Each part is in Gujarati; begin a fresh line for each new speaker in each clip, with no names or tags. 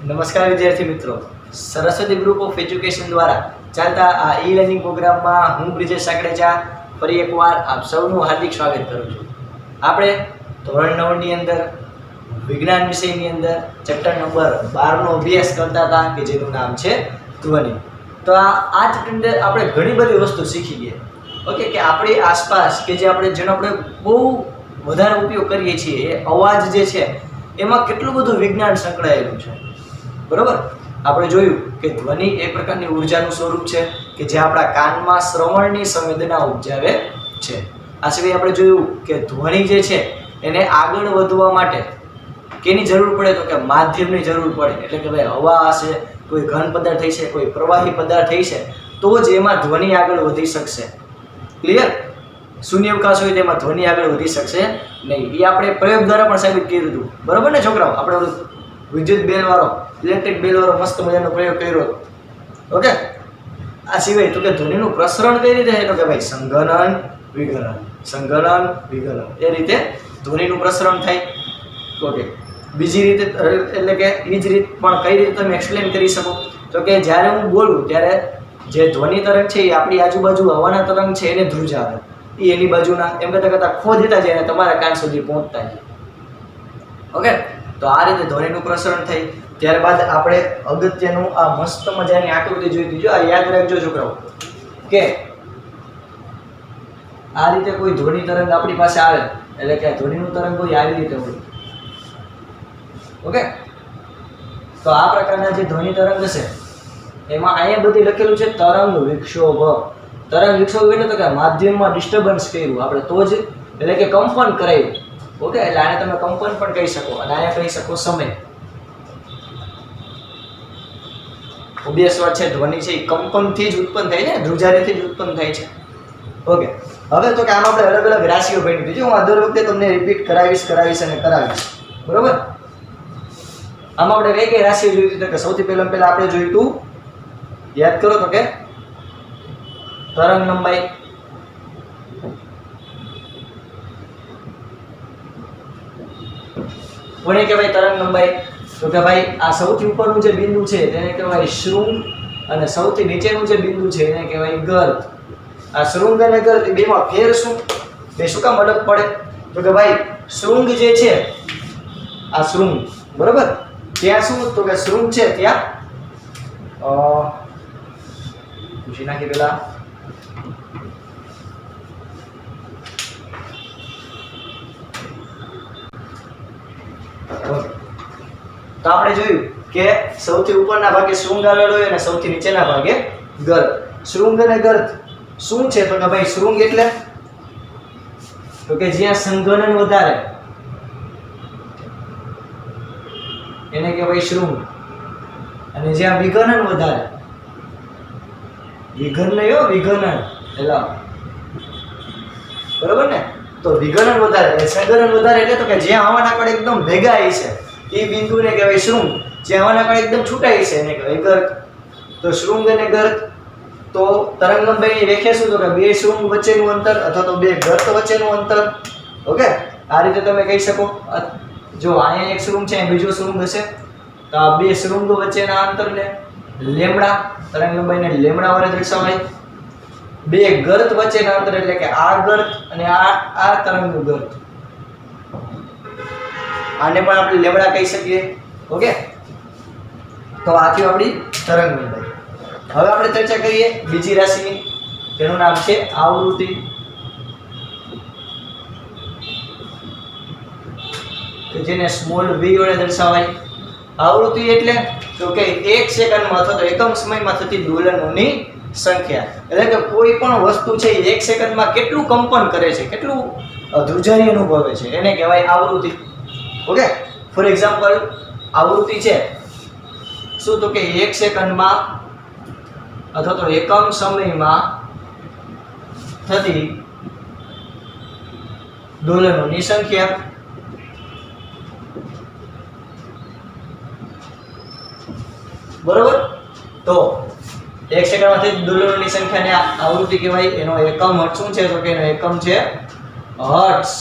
નમસ્કાર વિદ્યાર્થી મિત્રો, સરસ્વતી ગ્રુપ ઓફ એજ્યુકેશન દ્વારા ચાલતા આ ઈ લર્નિંગ પ્રોગ્રામમાં હું બ્રિજેશ સાકડેચા ફરી એકવાર આપ સૌનું હાર્દિક સ્વાગત કરું છું. આપણે ધોરણ 9 ની અંદર વિજ્ઞાન વિષયની અંદર ચેપ્ટર નંબર 12 નો અભ્યાસ કરતા હતા કે જેનું નામ છે ધ્વનિ. તો આ ચેપ્ટર અંદર આપણે ઘણી બધી વસ્તુ શીખી ગયા. ઓકે, કે આપણી આસપાસ કે જે જેનો આપણે બહુ વધારે ઉપયોગ કરીએ છીએ એ અવાજ જે છે એમાં કેટલું બધું વિજ્ઞાન સંકળાયેલું છે. બરોબર, આપણે જોયું કે ધ્વનિ એક પ્રકારની ઉર્જાનું સ્વરૂપ છે કે જે આપણા કાનમાં શ્રવણની સંવેદના ઉપજાવે છે. આ સિવાય આપણે જોયું કે ધ્વનિ જે છે એને આગળ વધવા માટે કેની જરૂર પડે તો કે માધ્યમની જરૂર પડે. એટલે કે ભાઈ હવા હશે, કોઈ ઘન પદાર્થ થઈ છે, કોઈ પ્રવાહી પદાર્થ થઈ છે તો જ એમાં ધ્વનિ આગળ વધી શકશે. ક્લિયર? શૂન્યાવકાશ હોય તેમાં ધ્વનિ આગળ વધી શકશે નહીં. એ આપણે પ્રયોગ દ્વારા પણ સાબિત કર્યું હતું. બરોબર ને છોકરાઓ? આપણે વિદ્યુત બેલ વાળો, ઇલેક્ટ્રિક બેલ વાળો મસ્ત મજાનો પ્રયોગ કર્યો હતો. ઓકે, આ સિવાય તો કે ધ્વનિનું પ્રસરણ કઈ રીતે છે તો કે ભાઈ સંઘનન વિઘનન, સંઘનન વિઘનન, એ રીતે ધ્વનિનું પ્રસરણ થાય. ઓકે, બીજી રીતે એટલે કે એ જ રીત પણ કઈ રીતે તમે એક્સપ્લેન કરી શકો તો કે જ્યારે હું બોલું ત્યારે જે ધ્વનિ તરંગ છે એ આપણી આજુબાજુ હવાના તરંગ છે એને ધ્રુજાવે, એ એની બાજુના એમ કરતાં ખોદતા જાય અને તમારા કાન સુધી પહોંચતા જાય. ઓકે, તો આ રીતે ધ્વનિનું પ્રસરણ થાય. ત્યારબાદ આપણે અગત્યનું આ મસ્ત મજાની આકૃતિ જોઈ દીજો. આ યાદ રાખજો છોકરાઓ કે આ રીતે કોઈ ધ્વનિ તરંગ આપણી પાસે આવે એટલે કે ધ્વનિનું તરંગ કોઈ આવી રીતે હોય. ઓકે, તો આ પ્રકારના જે ધ્વનિ તરંગ છે એમાં અહીંયા બધી લખેલું છે તરંગ વિક્ષોભ. તરંગ વિક્ષોભ એટલે તો કે માધ્યમમાં ડિસ્ટર્બન્સ કર્યું આપણે તો જ, એટલે કે કંપન કરાયું. ઓકે, એટલે આને તમે કંપન પણ કહી શકો અને આને કહી શકો સમય. ઓબ્વિયસ વાત છે, ધ્વનિ છે એ કંપનથી જ ઉત્પન્ન થાય છે, ધ્રુજારીથી જ ઉત્પન્ન થાય છે. ઓકે, હવે તો કે આમાં આપણે અલગ અલગ રાશિઓ ભણી દીધી. હું દર વખતે તમને રિપીટ કરાવીશ અને કરાવીશ. બરોબર? આમાં આપણે કઈ કઈ રાશિઓ જોઈ હતી તો કે સૌથી પહેલા આપણે જોયું હતું, યાદ કરો તો કે તરંગ લંબાઈ, કોને કહેવાય તરંગ લંબાઈ તો કે ભાઈ આ સૌથી ઉપરનું જે બિંદુ છે તેને કહેવાય શૃંગ અને સૌથી નીચેનું જે બિંદુ છે એને કહેવાય ગર્ત. આ શૃંગ અને ગર્ત બેમાં ફેર શું, બે શું કામ અલગ પડે તો કે ભાઈ શૃંગ જે છે આ શૃંગ, બરોબર, ત્યાં શું તો કે શૃંગ છે ત્યાં પૂછી નાખી પેલા તો આપણે જોયું કે સૌથી ઉપરના ભાગે શૃંગ આવેલો હોય અને સૌથી નીચેના ભાગે ગર્ત. શૃંગ અને ગર્ત શું છે તો કે ભાઈ શૃંગ એટલે તો કે જ્યાં સંઘનન વધારે એને કહેવાય શૃંગ, અને જ્યાં વિઘનન વધારે, વિઘન નહીં હો, વિઘનન એટલે બરોબર ને, તો વિઘનન વધારે સંઘનન વધારે એટલે તો કે જ્યાં હવાના કણ એકદમ ભેગા છે એ બિંદુને કહેવાય શૃંગ, જ્યાં હવાના કણ એકદમ છૂટાઈ છે એને કહેવાય ગર્ત. તો શૃંગ અને ગર્ત, તો તરંગ લંબાઈની વ્યાખ્યા શું તો કે બે શૃંગ વચ્ચેનું અંતર અથવા તો બે ગર્ત વચ્ચેનું અંતર. ઓકે, આ રીતે તમે કહી શકો. જો અહીંયા એક શૃંગ છે, બીજો શૃંગ હશે, તો આ બે શૃંગ વચ્ચેના અંતરને લેમ્ડા, તરંગ લંબાઈને લેમ્ડા વડે દર્શાવાય. બે ગર્ત વચ્ચેના અંતર એટલે કે આ ગર્ત અને આ તરંગનું ગર્ત, આને પણ આપણે લેમ્ડા કહી શકીએ. ઓકે, તો આ થયું આપણી તરંગ લંબાઈ. હવે આપણે ચર્ચા કરીએ બીજી રાશિની, તેનું નામ છે આવૃત્તિ. કે જેને સ્મોલ v વડે દર્શાવાય. આવૃત્તિ એટલે તો કે 1 સેકન્ડમાં અથવા તો એકમ સમયમાં થતી દોલનોની સંખ્યા. એટલે કે કોઈ પણ વસ્તુ છે એ 1 સેકન્ડમાં કેટલું કંપન કરે છે, કેટલું ધ્રુજારી અનુભવે છે એને કહેવાય આવૃત્તિ. ઓકે, ફોર એક્ઝામ્પલ આવૃત્તિ છે શું તો કે 1 સેકન્ડમાં અથવા તો એકમ સમયમાં થતી દોલનોની સંખ્યા. બરોબર, તો 1 સેકન્ડમાં થતી દોલનોની સંખ્યાને આવૃત્તિ કહેવાય. એનો એકમ શું છે તો કે એનો એકમ છે હર્ટ્ઝ,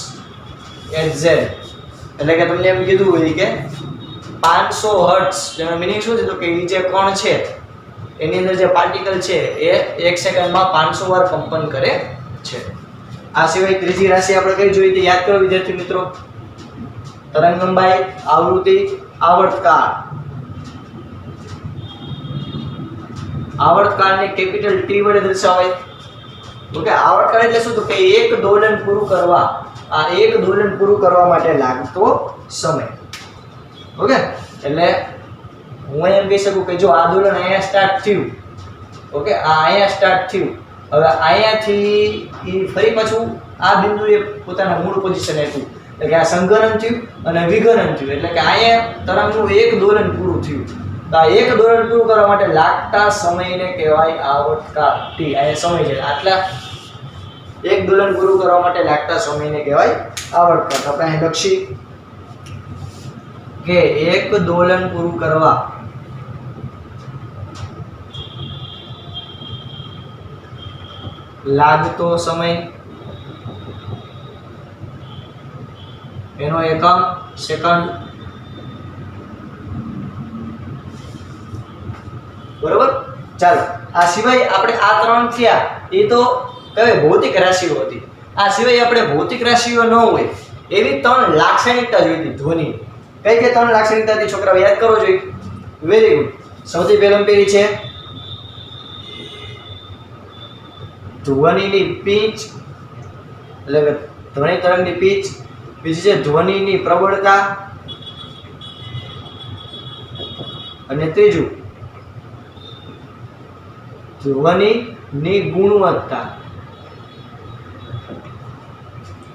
HZ. એટલે કે તમને એમ કીધું હોય કે 500 હર્ટ્ઝ, જેનો મીનિંગ શું છે તો કે એ જે કણ છે એની અંદર જે પાર્ટિકલ છે એ 1 સેકન્ડમાં 500 વાર કંપન કરે છે. આ સિવાય ત્રીજી રાશિ આપણે કઈ જોઈ તે યાદ કરો વિદ્યાર્થી મિત્રો. તરંગ લંબાઈ, આવૃત્તિ, આવર્તકાળ. આવર્તકાળને કેપિટલ T વડે દર્શાવાય. ઓકે, આવર્તકાળ એટલે શું તો કે એક દોલન પૂરું કરવા, આ એક દોલન પૂરું કરવા માટે લાગતો સમય. ઓકે, એટલે હું એમ કહી શકું કે જો આ દોલન અહીંયા સ્ટાર્ટ થયું, ઓકે, આ અહીંયા સ્ટાર્ટ થયું, હવે અહીંયાથી ઈ ફરી પાછું આ બિંદુએ પોતાના મૂળ પોઝિશન આપ્યું, એટલે કે આ સંઘનન થયું અને વિઘનન થયું, એટલે કે અહીંયા તરંગનું એક દોલન પૂરું થયું. તો આ એક દોલન પૂરું કરવા માટે લાગતા સમયને કહેવાય આવર્તકાળ T. અહીંયા સમય છે, આટલા એક દોલન પૂરું કરવા માટે લાગતા સમયને કહેવાય આવર્તકાળ. તો આપણે અહીં લખી કે એક દોલન પૂરું કરવા લાગતો સમય, એનો એકમ સેકન્ડ. બરોબર. ચાલો, આ સિવાય આપણે આ 3 થયા એ તો કઈ ભૌતિક રાશિઓ હતી. આ સિવાય આપણે ભૌતિક રાશિઓ ન હોય એવી 3 લાક્ષણિકતા જોઈતી ધ્વનિ. કઈ કઈ 3 લાક્ષણિકતા હતી છોકરાઓ યાદ કરવો જોઈએ. Very good. સૌથી પહેલી છે ધ્વનિની પિચ, એટલે કે ધ્વનિ તરંગની પિચ. બીજી છે ધ્વનિની પ્રબળતા, અને ત્રીજું ધ્વનિની ગુણવત્તા.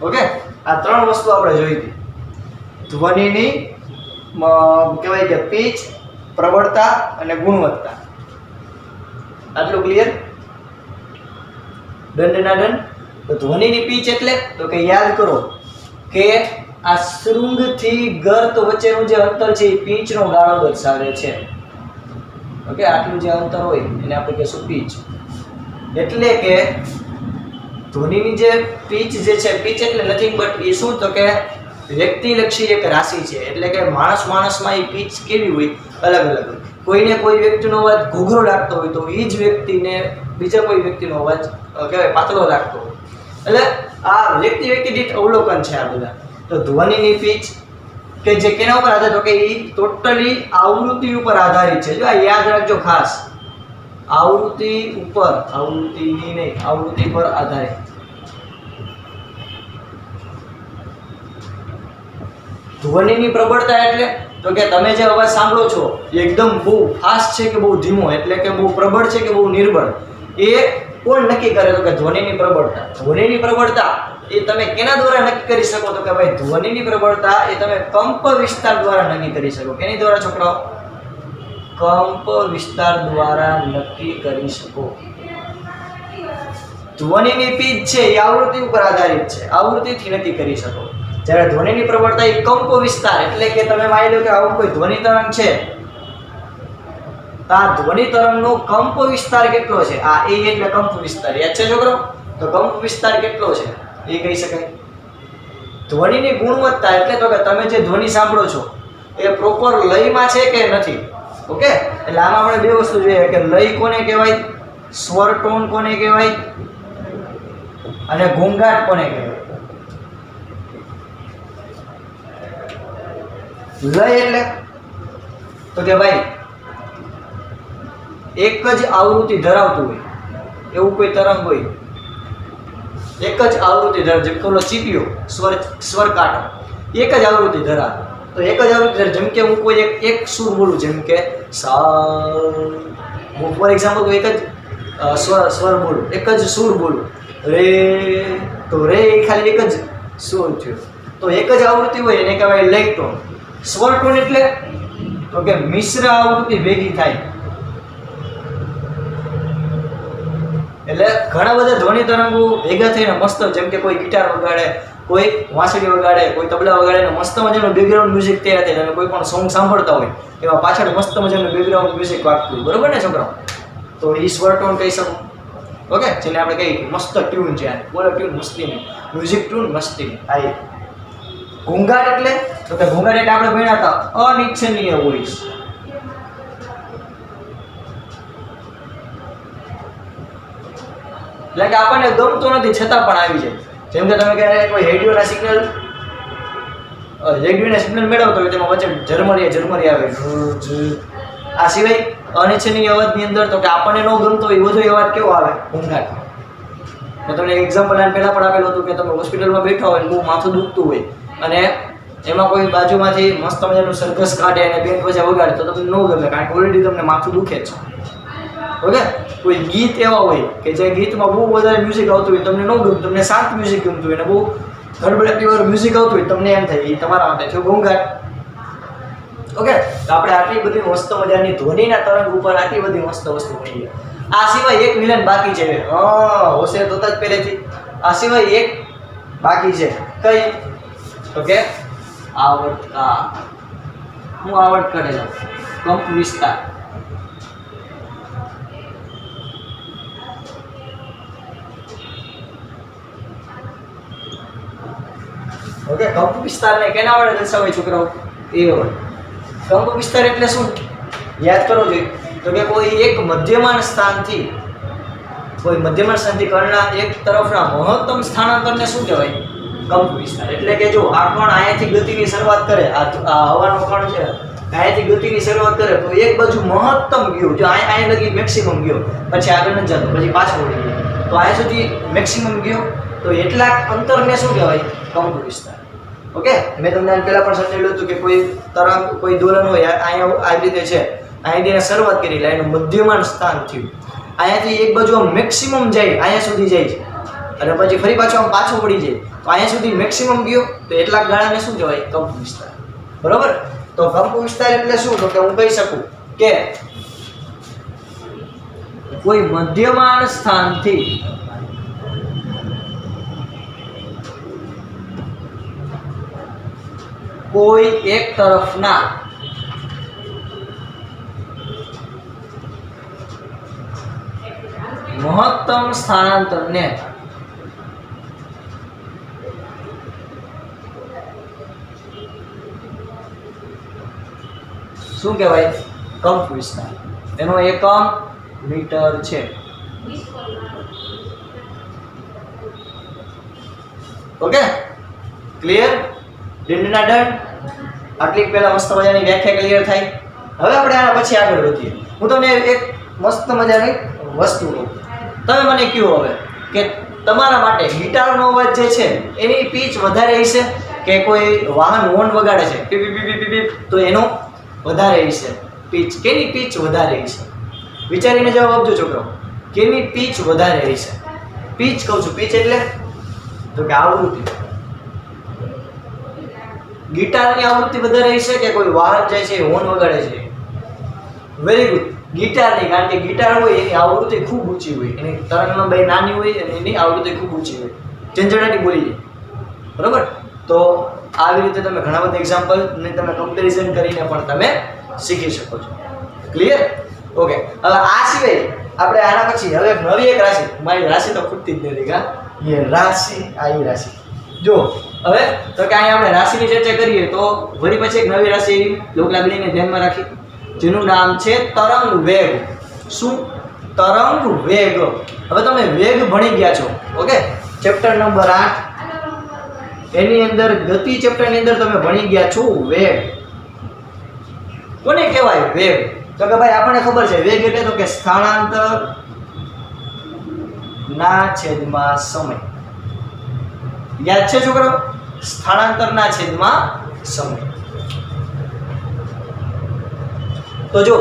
ઓકે, આ 3 વસ્તુ આપણે જોઈ હતી. ધ્વનિની કહેવાય કે પિચ, પ્રબળતા અને ગુણવત્તા. આટલું ક્લિયર? દંડના દંડ. તો ધ્વનિની પિચ એટલે તો કે યાદ કરો કે આ શૃંગથી ગર્ત વચ્ચેનું જે અંતર છે એ પિચનો ગાળો દર્શાવે છે. ઓકે, આટલું જે અંતર હોય એને આપણે કહીશું પિચ. એટલે કે ધ્વનિની જે પિચ જે છે, પિચ એટલે નથિંગ બટ એ શું તો કે વ્યક્તિલક્ષી એક રાશિ છે. એટલે કે માણસમાં એ પિચ કેવી હોય, અલગ અલગ હોય. કોઈને કોઈ વ્યક્તિનો અવાજ ઘોઘરો લાગતો હોય તો એ જ વ્યક્તિને બીજા કોઈ વ્યક્તિનો અવાજ કહેવાય પાતળો લાગતો હોય. એટલે આ વ્યક્તિ દીઠ અવલોકન છે આ બધા. તો ધ્વનિની પિચ કે જે કેના ઉપર આધારિત, તો કે એ ટોટલી આવૃત્તિ ઉપર આધારિત છે. જો આ યાદ રાખજો ખાસ, આવૃત્તિ ઉપર, આવૃત્તિની નહીં, આવૃત્તિ પર આધારિત. ધ્વનિની પ્રબળતા એટલે તો કે તમે જે અવાજ સાંભળો છો એ એકદમ બહુ ફાસ્ટ છે કે બહુ ધીમો, એટલે કે બહુ પ્રબળ છે કે બહુ નિર્બળ, એ કોણ નક્કી કરે તો કે ધ્વનિની પ્રબળતા. ધ્વનિની પ્રબળતા એ તમે કેના દ્વારા નક્કી કરી શકો તો કે ભાઈ ધ્વનિની પ્રબળતા એ તમે કંપ વિસ્તાર દ્વારા નક્કી કરી શકો. કેની દ્વારા છોકરાઓ? કંપ વિસ્તાર દ્વારા નક્કી કરી શકો. ધ્વનિની પિચ છે એ આવૃત્તિ ઉપર આધારિત છે, આવૃત્તિથી નક્કી કરી શકો. જ્યારે ધ્વનિની પ્રબળતા એ કંપ વિસ્તાર, એટલે કે તમે માની લો કે આવું કોઈ ધ્વનિ તરંગ છે, તો આ ધ્વનિ તરંગનો કંપ વિસ્તાર કેટલો છે, આ એ એટલે કંપ વિસ્તાર. યાદ છે છોકરો? તો કંપ વિસ્તાર કેટલો છે એ કહી શકાય. ધ્વનિની ગુણવત્તા એટલે તો કે તમે જે ધ્વનિ સાંભળો છો એ પ્રોપર લયમાં છે કે નથી. ઓકે, એટલે આમાં આપણે બે વસ્તુ જોઈએ કે લય કોને કહેવાય, સ્વર ટોન કોને કહેવાય, અને ઘોંઘાટ કોને કહેવાય. લય એટલે તો કે ભાઈ એક જ આવૃત્તિ ધરાવતું હોય એવું કોઈ તરંગ હોય, એક જ આવૃત્તિ ધરાવે, જેમ કે ઓલો ચીપિયો સ્વર કાંટો એક જ આવૃત્તિ ધરાવે. તો એક જ આવૃત્તિ ધરાવે, જેમ કે હું કોઈ એક સુર બોલું, જેમ કે સા, હું ફોર એક્ઝામ્પલ એક જ સ્વર બોલું, એક જ સુર બોલું, રે, તો રે એ ખાલી એક જ સુર થયો. તો એક જ આવૃત્તિ હોય એને કહેવાય લય ટોન. સ્વર ટોન એટલે તો કે મિશ્ર આવૃત્તિ ભેગી થાય. એટલે ઘણા બધા ધ્વનિ તરંગો ભેગા થઈને મસ્ત, જેમ કે કોઈ ગિટાર વગાડે, કોઈ વાંસળી વગાડે, કોઈ તબલા વગાડે, ને મસ્ત મજાનું બેકગ્રાઉન્ડ મ્યુઝિક તૈયાર થાય. અને કોઈ પણ સોંગ સાંભળતા હોય એમાં પાછળ મસ્ત મજાનું બેકગ્રાઉન્ડ મ્યુઝિક વાગતું હોય, બરોબર ને છોકરાઓ? તો એ સ્વર ટોન કહી શકું. ઓકે, જેને આપણે કહીએ મસ્ત ટ્યુન છે, બોલો ટ્યુન મસ્તીની, મ્યુઝિક ટ્યુન મસ્તીની. આ ઘોંઘાટ એટલે તો કે ઘોંઘાટ એટલે આપણે ભણ્યા હતા અનિચ્છનીય વોઇસ. એટલે કે આપણને ગમતું નથી છતાં પણ આવી જાય. જેમ કે તમે ક્યારે કોઈ રેડિયોના સિગ્નલ મેળવતો હોય તેમાં વચ્ચે ઝરમરી આવે. આ સિવાય અનિચ્છનીય અવાજની અંદર તો કે આપણને ન ગમતો હોય બધો અવાજ કેવો આવે? ઘોંઘાટ. મેં તમને એક્ઝામ્પલ આને પહેલાં પણ આપેલું હતું કે તમે હોસ્પિટલમાં બેઠા હોય બહુ માથું દુખતું હોય અને એમાં કોઈ બાજુમાંથી મસ્ત મજાનું સરઘસ કાઢે અને બેન્ડ વજા વગાડે તો તમને ન ગમે, કારણ કે ઓલરેડી તમને માથું દુખે છે. ઓકે, કોઈ ગીત એવા હોય કે જે ગીતમાં બહુ વધારે મ્યુઝિક આવતું હોય તમને ન ગમતું, તમને શાંત મ્યુઝિક ગમતું હોય અને બહુ ગડબડાટીવાળું મ્યુઝિક આવતું હોય તમને એમ થાય એ તમારા માટે થયો ઘોંઘાટ. ઓકે, તો આપણે આટલી બધી મસ્ત મજાની ધ્વનિના તરંગ ઉપર આટલી બધી મસ્ત વસ્તુ ભણી ગયા. આ સિવાય એક વિલન બાકી છે. હોશિયાર તો જ પહેલેથી. આ સિવાય એક બાકી છે. કઈ? તો કે આવર્તતા. હું આવર્ત કરેલો કંપ વિસ્તાર. ઓકે, કંપ વિસ્તારને કેના વડે દર્શાવાય છોકરાઓ? એ વડે. કંપ વિસ્તાર એટલે શું? યાદ કરો જોઈએ તો કે કોઈ એક મધ્યમાન સ્થાનથી કણના એક તરફના મહત્તમ સ્થાનાંતરને શું કહેવાય? કંપ વિસ્તાર. એટલે કે જો આ કણ અહીંયાથી ગતિની શરૂઆત કરે, આ હવાનો કણ છે અહીંયાથી ગતિની શરૂઆત કરે તો એક બાજુ મહત્તમ ગયો, જો અહીંયા લગી મેક્સિમમ ગયો, પછી આગળ નથી જતો, પછી પાછો વળી ગયો, તો અહીંયા સુધી મેક્સિમમ ગયો, તો એટલા અંતરને શું કહેવાય? કંપ વિસ્તાર. ઓકે, મેં તમને પહેલા પણ સમજાવ્યું હતું કે કોઈ તરંગ કોઈ દોલન હોય અહીંયા આવી રીતે છે, અહીંયાથી શરૂઆત કરી એટલે એનું મધ્યમાન સ્થાન થયું, અહીંયાથી એક બાજુ આમ મેક્સિમમ જાય અહીંયા સુધી જાય છે અને પછી ફરી પાછો આમ પાછો વળી જાય તો અહીંયા સુધી મેક્સિમમ ગયો, તો એટલા ગાળાને શું કહેવાય? કંપ વિસ્તાર. બરોબર? તો કંપ વિસ્તાર એટલે શું? તો કે હું કહી શકું કે કોઈ મધ્યમાન સ્થાનથી કોઈ એક તરફના મહત્તમ સ્થાનાંતરને શું કહેવાય? કંપ વિસ્તાર. એનો એકમ મીટર છે. Okay, clear? દંડના દંડ. આટલી પહેલા મસ્ત મજાની વ્યાખ્યા ક્લિયર થાય. હવે આપણે આના પછી આગળ વધીએ. હું તમને એક મસ્ત મજાની વસ્તુ કહું, તમે મને કહો હવે કે તમારા માટે ગિટારનો અવાજ જે છે એની પીચ વધારે હશે કે કોઈ વાહન હોર્ન વગાડે છે પીપ પીપ પીપ પીપ તો એનો વધારે હશે પીચ? કેની પીચ વધારે હશે? વિચારીને જવાબ આપજો છોકરો. કેની પીચ વધારે હશે? પીચ કહું છું. પીચ એટલે તો કે આવૃત્તિ. ગિટારની આવૃત્તિ વધારે હશે કે કોઈ વાહન જાય છે હોર્ન વગાડે છે? વેરી ગુડ, ગિટારની. કારણ કે ગિટાર હોય એની આવૃત્તિ ખૂબ ઊંચી હોય, એની તરંગ લંબાઈ નાની હોય અને એની આવૃત્તિ ખૂબ ઊંચી હોય, ઝંઝણાટી બોલી જાય. બરોબર? તો આવી રીતે તમે ઘણા બધા એક્ઝામ્પલ ને તમે કમ્પેરિઝન કરીને પણ તમે શીખી શકો છો. ક્લિયર? ઓકે, હવે આ સિવાય આપણે આના પછી હવે નવી એક રાશિ, મારી રાશિ તો ખૂટતી જ નથી કા, એ રાશિ, આ એ રાશિ. જો હવે તો કે અહીંયા આપણે રાશિની ચર્ચા કરીએ તો વળી પછી એક નવી રાશિ લોકલાગણીને ધ્યાનમાં રાખી જેનું નામ છે તરંગ વેગ. શું? તરંગ વેગ. હવે તમે વેગ ભણી ગયા છો. ઓકે, ચેપ્ટર નંબર 8 એની અંદર ગતિ ચેપ્ટરની અંદર તમે ભણી ગયા છો વેગ. કોને કહેવાય વેગ? તો કે ભાઈ આપણને ખબર છે વેગ એટલે તો કે સ્થાનાંતર ના છેદમાં સમય. યાદ છે છોકરો? સ્થાનાંતરના છેદમાં સમય. તો જો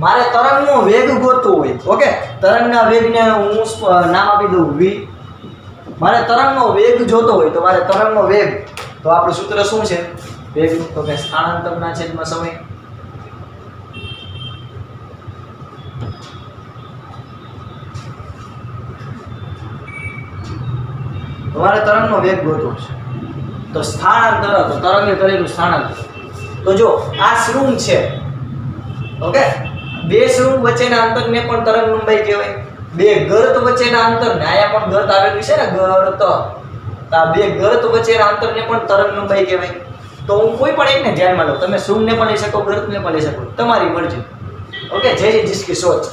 મારે તરંગનો વેગ ગોતવો હોય, ઓકે, તરંગના વેગને હું નામ આપી દઉં v. મારે તરંગનો વેગ જોતો હોય તો મારે તરંગનો વેગ, તો આપણું સૂત્ર શું છે વેગનું? તો કે સ્થાનાંતરના છેદમાં સમય. તમારે તરંગનો વેગ ગોતવો છે તો સ્થાનાંતર, તો તરંગે કરેલું સ્થાનાંતર. તો જો આ શૃંગ છે, ઓકે, બે શૃંગ વચ્ચેના અંતરને પણ તરંગ લંબાઈ કહેવાય. બે ગર્ત વચ્ચેના અંતરને, આયા પણ ગર્ત આવેલું છે ને, ગર્ત, આ બે ગર્ત વચ્ચેના અંતરને પણ તરંગ લંબાઈ કહેવાય. તો હું કોઈ પણ એકને ધ્યાનમાં લઉં, તમે શૃંગને પણ લઈ શકો, ગરતને પણ લઈ શકો, તમારી મરજી. ઓકે, જે જિસકી સોચ.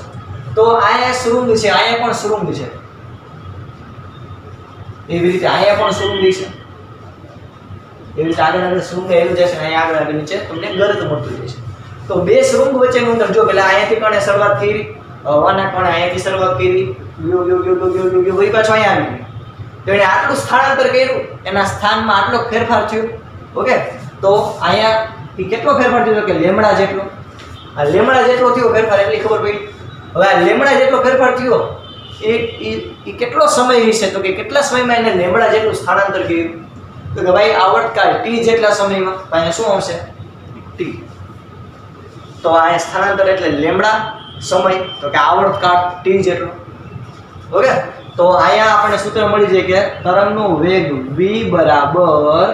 તો અહીંયા શૃંગ છે, અહીંયા પણ શૃંગ છે, એવી રીતે અહીંયા પણ શૃંગ છે, એવી રીતે આગળ આગળ શૃંગ એલું જશે, અહીંયા આગળ આગળ નીચે તમને ગરત મળતું જશે. તો બે શૃંગ વચ્ચેનું અંતર જો પેલા અહીંયાથી કણે શરૂઆત કરી, હવાના કણે અહીંયાથી શરૂઆત કરી, વળી પાછો અહીંયા આવી ગયું. તો એને આટલું સ્થળાંતર કર્યું, એના સ્થાનમાં આટલો ફેરફાર થયો. ઓકે, તો અહીંયા કેટલો ફેરફાર થયો કે લેમડા જેટલો. આ લેમડા જેટલો થયો ફેરફાર, એટલી ખબર પડી. હવે આ લેમડા જેટલો ફેરફાર થયો એ કેટલો સમય વિશે, તો કે કેટલા સમયમાં એને લેમડા જેટલું સ્થળાંતર કર્યું, તો કે ભાઈ આવર્તકાળ ટી જેટલા સમયમાં. અહીંયા શું આવશે? ટી. તો અહીંયા સ્થળાંતર એટલે લેમડા, સમય તો કે આવર્તકાળ ટી જેટલો. ઓકે, તો અહીંયા આપણને સૂત્ર મળી જાય કે તરંગનો વેગ v બરાબર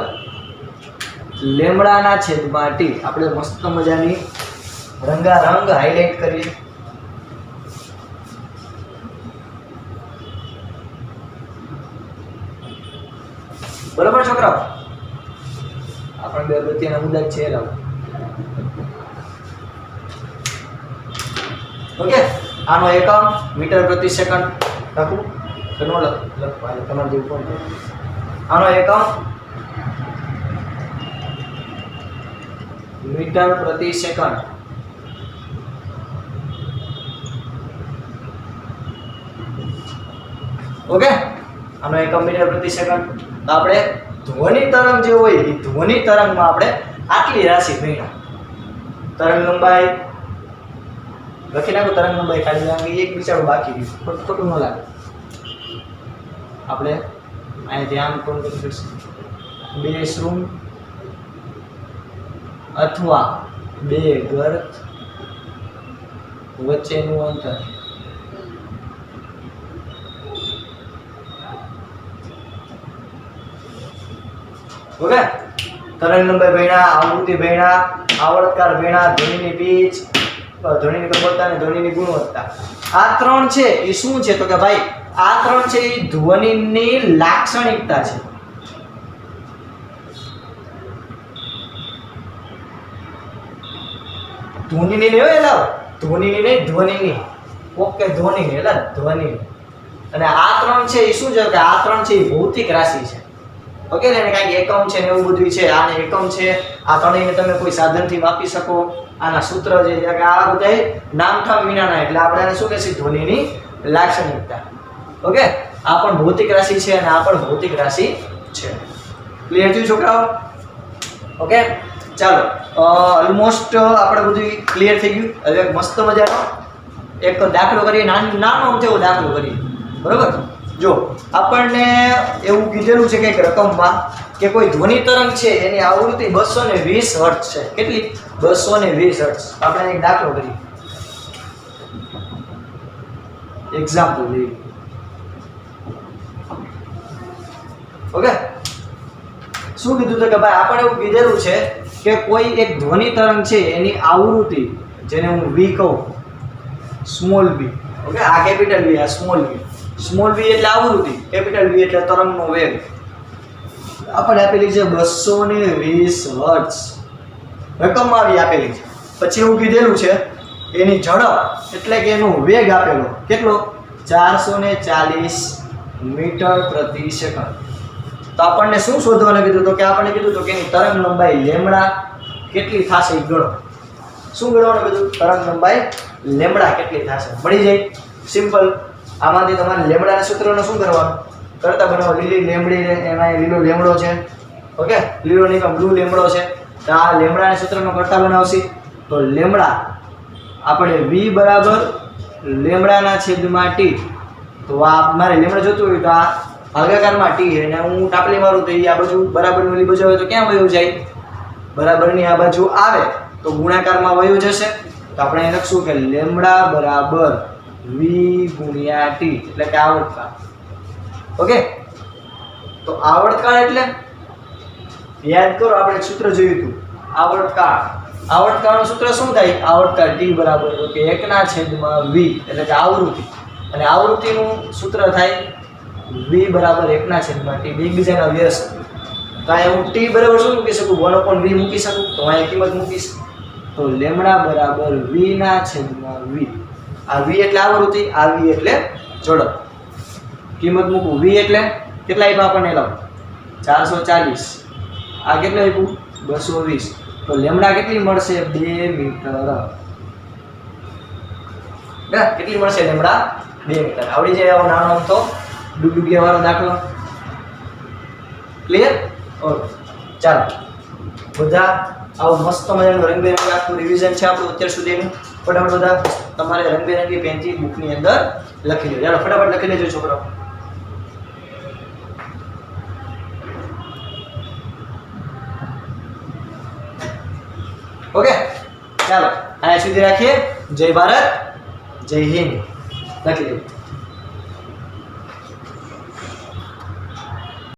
લેમડાના છેદમાં ટી. આપણે મસ્ત મજાની રંગારંગ હાઇલાઇટ કરીએ. બરાબર છોકરાઓ, આપણે બે અગત્યના મુદ્દા છે લાવો. ઓકે, આનો એકમ મીટર પ્રતિ સેકન્ડ લખું, તમારે જેવું પણ. આનો એકમ મીટર પ્રતિ સેકન્ડ. ઓકે, આનો એકમ મીટર પ્રતિ સેકન્ડ. તો આપણે ધ્વનિ તરંગ જે હોય એ ધ્વનિ તરંગમાં આપણે આટલી રાશિ ભણ્યા. તરંગ લંબાઈ લખી નાખો, તરંગ લંબાઈ ખાલી લાગી, એક બિચારું બાકી રહ્યું, ખોટું ન લાગે. આપણે અહીંયાથી આમ કોણ કરી શકશે? બે શૃંગ અથવા બે ગર્ત વચ્ચેનું અંતર. ઓકે, તરંગ લંબાઈ ભણ્યા, આવૃત્તિ ભણ્યા, આવર્તકાળ ભણ્યા, ધ્વનિની પીચ, ધ્વનિની પ્રબળતા અને ધ્વનિની ગુણવત્તા. આ ત્રણ છે એ શું છે? તો કે ભાઈ આ ત્રણ છે એ ધ્વનિની લાક્ષણિકતા છે. ધ્વનિની નહીં હોય એટલે ધ્વનિની નહીં, ધ્વનિની. ઓકે, ધ્વનિની એટલે ધ્વનિની. અને આ ત્રણ છે એ શું છે? કે આ ત્રણ છે એ ભૌતિક રાશિ છે. ઓકે, એને કાંઈક એકમ છે ને એવું બધું છે. આને એકમ છે, આ ત્રણેયને તમે કોઈ સાધનથી માપી શકો. આના સૂત્ર છે કે આ બધા નામઠામ વિનાના, એટલે આપણે આને શું કહીશું? ધ્વનિની લાક્ષણિકતા. ઓકે, આ પણ ભૌતિક રાશિ છે અને આ પણ ભૌતિક રાશિ છે. ક્લિયર થયું છોકરાઓ? ઓકે, ચાલો, ઓલમોસ્ટ આપણે બધું ક્લિયર થઈ ગયું. હવે મસ્ત મજાનો એક દાખલો કરીએ, નાનો અમથો દાખલો કરીએ. બરોબર, જો આપણને એવું કીધેલું છે કે રકમમાં કે કોઈ ધ્વનિ તરંગ છે એની આવૃત્તિ 220 હર્ટ્ઝ છે. કેટલી? 220 હર્ટ્ઝ. આપણે એક દાખલો કરીએ, એક્ઝામ્પલ લઈએ. ઓકે, શું કીધું તો કે ભાઈ આપણે એવું કીધેલું છે કે કોઈ એક ધ્વનિ તરંગ છે એની આવૃત્તિ, જેને હું v કહું, સ્મોલ v. ઓકે, આ કેપિટલ v, આ સ્મોલ v. સ્મોલ v એટલે આવૃત્તિ, કેપિટલ v એટલે તરંગનો વેગ. આપણે આપેલી છે 220 હર્ટ્ઝ. રકમમાં આવી આપેલી છે. પછી એવું કીધેલું છે એની ઝડપ એટલે કે એનો વેગ આપેલો કેટલો? 440 મીટર પ્રતિ સેકન્ડ. તો આપણને શું શોધવાનું કીધું? તો કે આપણને કીધું તો કે એની તરંગ લંબાઈ લેમડા કેટલી થશે એ ગણો. શું ગણવાનું કીધું? તરંગ લંબાઈ લેમડા કેટલી થશે. મળી જાય, સિમ્પલ. આમાંથી તમારે લેમડાના સૂત્રનો શું કરવાનું? કરતા બનાવો. લીલી લેમડી, એમાં લીલો લેમડો છે. ઓકે, લીલો નહીં પણ બ્લુ લેમડો છે. તો આ લેમડાના સૂત્રનો કરતા બનાવશે. તો લેમડા આપણે v બરાબર લેમડાના છેદમાં ટી. તો આ મારે લેમડા જોતું હોય તો આ ભાગાકારમાં ટી અને હું ટાપલી મારું તો એ આ બાજુ બરાબરની ઓલી બાજુ આવે તો ક્યાં વયું જાય? બરાબરની આ બાજુ આવે તો ગુણાકારમાં વયું જશે. તો આપણે લખશું કે લેમડા બરાબર v ગુણ્યા ટી, એટલે કે આવર્તકાળ. ઓકે, તો આવર્તકાળ એટલે યાદ કરો, આપણે સૂત્ર જોયું હતું આવર્તકાળ. આવર્તકાળનું સૂત્ર શું થાય? આવર્તકાળ ટી બરાબર તો કે 1/v, એટલે કે આવૃત્તિ. અને આવૃત્તિનું સૂત્ર થાય v બરાબર 1/t. બે એકબીજાના વ્યસ્ત. તો અહીંયા હું ટી બરાબર શું મૂકી શકું? 1/v મૂકી શકું. તો અહીંયા કિંમત મૂકીશ તો લેમડા બરાબર v ના છેદમાં v. આ v એટલે આવૃત્તિ, આ v એટલે ઝડપ. કિંમત મૂકું v એટલે કેટલા આપ્યા આપણને લાવો 440. આ કેટલું આપ્યું 220. તો લેમડા કેટલી મળશે 2 મીટર. કેટલી મળશે લેમડા 2 મીટર. આવડી જાય આવો નાનો અમથો ડુગડુગિયા વાળો દાખલો. ક્લિયર? ઓકે ચાલો બધા આવું મસ્ત મજાનું રંગબેરંગી આખું રિવિઝન છે આપણું અત્યાર સુધીનું. ફટાફટ બધા તમારે રંગબેરંગી પેનથી બુકની અંદર લખી લો. ચાલો ફટાફટ લખી લેજો છોકરાઓ. ઓકે ચાલો અહીંયા સુધી રાખીએ. જય ભારત, જય હિન્દ લખી લેજો.